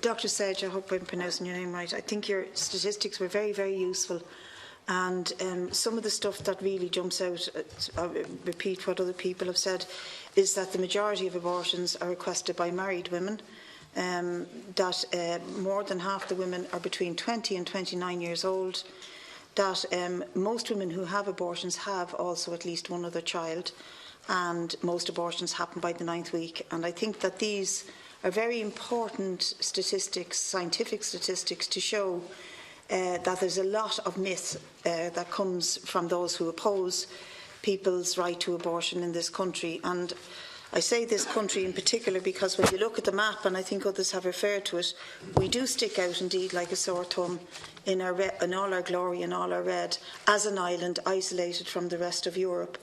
Dr. Sage, I hope I'm pronouncing your name right. I think your statistics were very, very useful. And some of the stuff that really jumps out, I'll repeat what other people have said, is that the majority of abortions are requested by married women, that more than half the women are between 20 and 29 years old, that most women who have abortions have also at least one other child, and most abortions happen by the 9th week. And I think that these are very important statistics, scientific statistics, to show that there's a lot of myth that comes from those who oppose people's right to abortion in this country. And I say this country in particular because when you look at the map, and I think others have referred to it, we do stick out indeed like a sore thumb in all our glory and all our red, as an island isolated from the rest of Europe.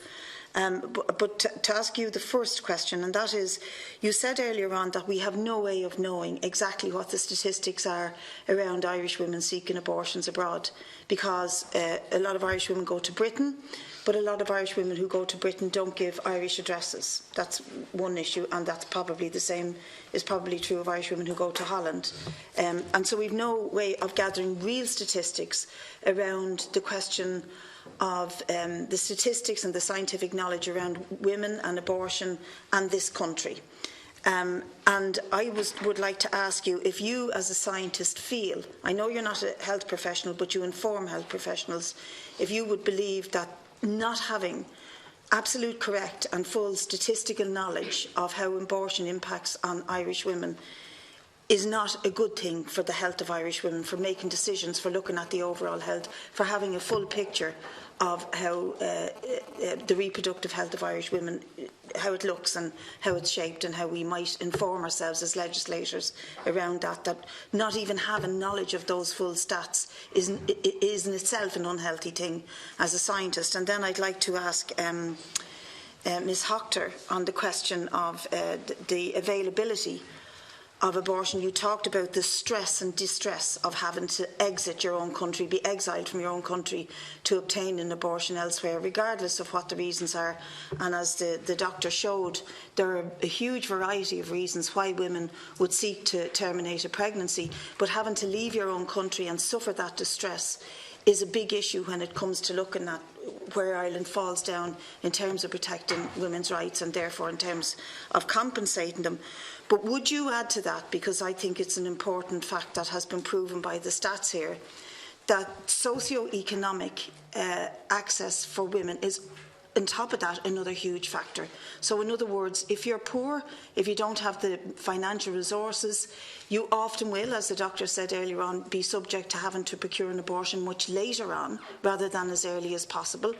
But to ask you the first question, and that is, you said earlier on that we have no way of knowing exactly what the statistics are around Irish women seeking abortions abroad, because a lot of Irish women go to Britain, but a lot of Irish women who go to Britain don't give Irish addresses. That's one issue, and that's probably the same, is probably true of Irish women who go to Holland. And so we've no way of gathering real statistics around the question of the statistics and the scientific knowledge around women and abortion and this country. And I would like to ask you if you as a scientist feel, I know you're not a health professional, but you inform health professionals, if you would believe that not having absolute correct and full statistical knowledge of how abortion impacts on Irish women is not a good thing for the health of Irish women, for making decisions, for looking at the overall health, for having a full picture of how the reproductive health of Irish women, how it looks and how it's shaped, and how we might inform ourselves as legislators around that not even having knowledge of those full stats is in itself an unhealthy thing as a scientist. And then I'd like to ask Ms. Hochter on the question of the availability of abortion. You talked about the stress and distress of having to exit your own country, be exiled from your own country to obtain an abortion elsewhere, regardless of what the reasons are. And as the doctor showed, there are a huge variety of reasons why women would seek to terminate a pregnancy, but having to leave your own country and suffer that distress is a big issue when it comes to looking at where Ireland falls down in terms of protecting women's rights and therefore in terms of compensating them. But would you add to that, because I think it's an important fact that has been proven by the stats here, that socio-economic access for women is, on top of that, another huge factor. So in other words, if you're poor, if you don't have the financial resources, you often will, as the doctor said earlier on, be subject to having to procure an abortion much later on rather than as early as possible.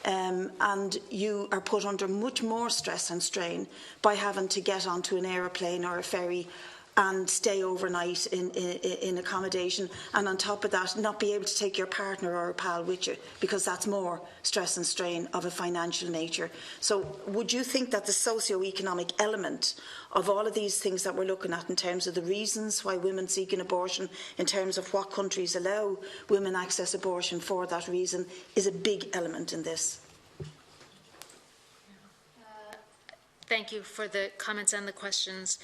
And you are put under much more stress and strain by having to get onto an aeroplane or a ferry and stay overnight in accommodation, and on top of that not be able to take your partner or a pal with you, because that's more stress and strain of a financial nature. So would you think that the socio-economic element of all of these things that we're looking at in terms of the reasons why women seek an abortion, in terms of what countries allow women access abortion for that reason, is a big element in this? Thank you for the comments and the questions.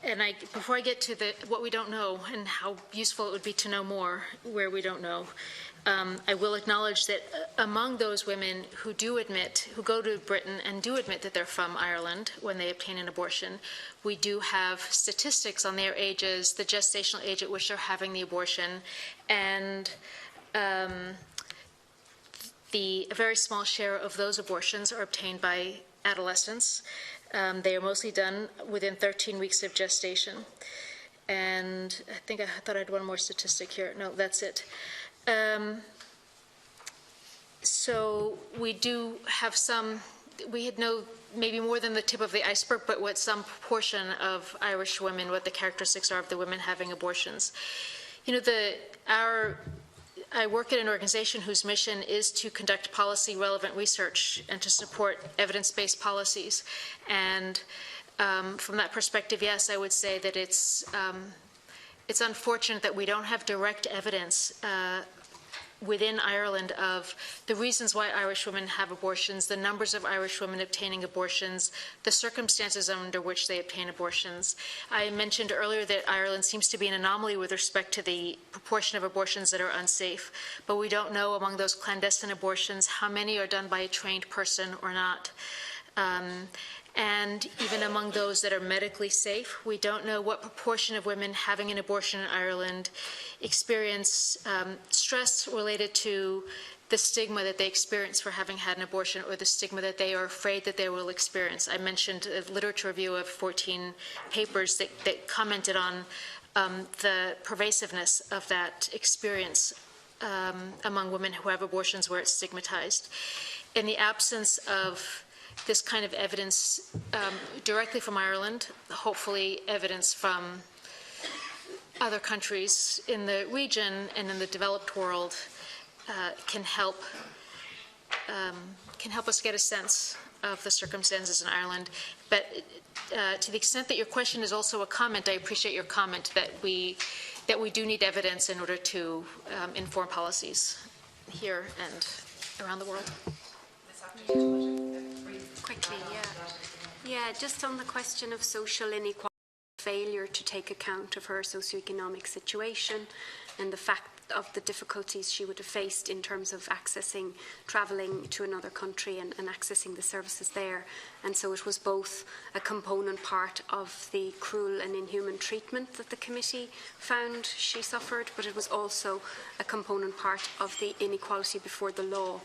And before I get to what we don't know and how useful it would be to know more where we don't know, I will acknowledge that among those women who go to Britain and do admit that they're from Ireland when they obtain an abortion, we do have statistics on their ages, the gestational age at which they're having the abortion, and a very small share of those abortions are obtained by adolescents. They are mostly done within 13 weeks of gestation. And I thought I had one more statistic here. No, that's it. So we do have we know maybe more than the tip of the iceberg, but what some portion of Irish women, what the characteristics are of the women having abortions. You know, I work at an organization whose mission is to conduct policy-relevant research and to support evidence-based policies. And from that perspective, yes, I would say that it's unfortunate that we don't have direct evidence within Ireland of the reasons why Irish women have abortions, the numbers of Irish women obtaining abortions, the circumstances under which they obtain abortions. I mentioned earlier that Ireland seems to be an anomaly with respect to the proportion of abortions that are unsafe, but we don't know among those clandestine abortions how many are done by a trained person or not. And even among those that are medically safe, we don't know what proportion of women having an abortion in Ireland experience stress related to the stigma that they experience for having had an abortion, or the stigma that they are afraid that they will experience. I mentioned a literature review of 14 papers that commented on the pervasiveness of that experience among women who have abortions where it's stigmatized. In the absence of this kind of evidence directly from Ireland, hopefully evidence from other countries in the region and in the developed world can help us get a sense of the circumstances in Ireland. But to the extent that your question is also a comment, I appreciate your comment that we do need evidence in order to inform policies here and around the world. Quickly, yeah, just on the question of social inequality, failure to take account of her socioeconomic situation and the fact of the difficulties she would have faced in terms of travelling to another country and accessing the services there. And so it was both a component part of the cruel and inhuman treatment that the committee found she suffered, but it was also a component part of the inequality before the law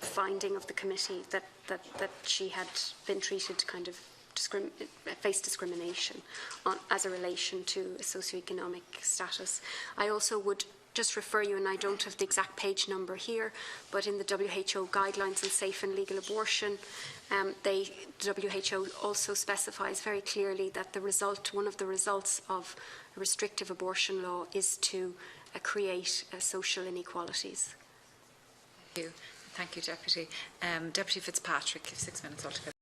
finding of the committee that she had been treated kind of faced discrimination as a relation to a socioeconomic status. I also would just refer you, and I don't have the exact page number here, but in the WHO guidelines on safe and legal abortion, WHO also specifies very clearly that one of the results of a restrictive abortion law is to create social inequalities. Thank you, Deputy. Deputy Fitzpatrick, 6 minutes altogether.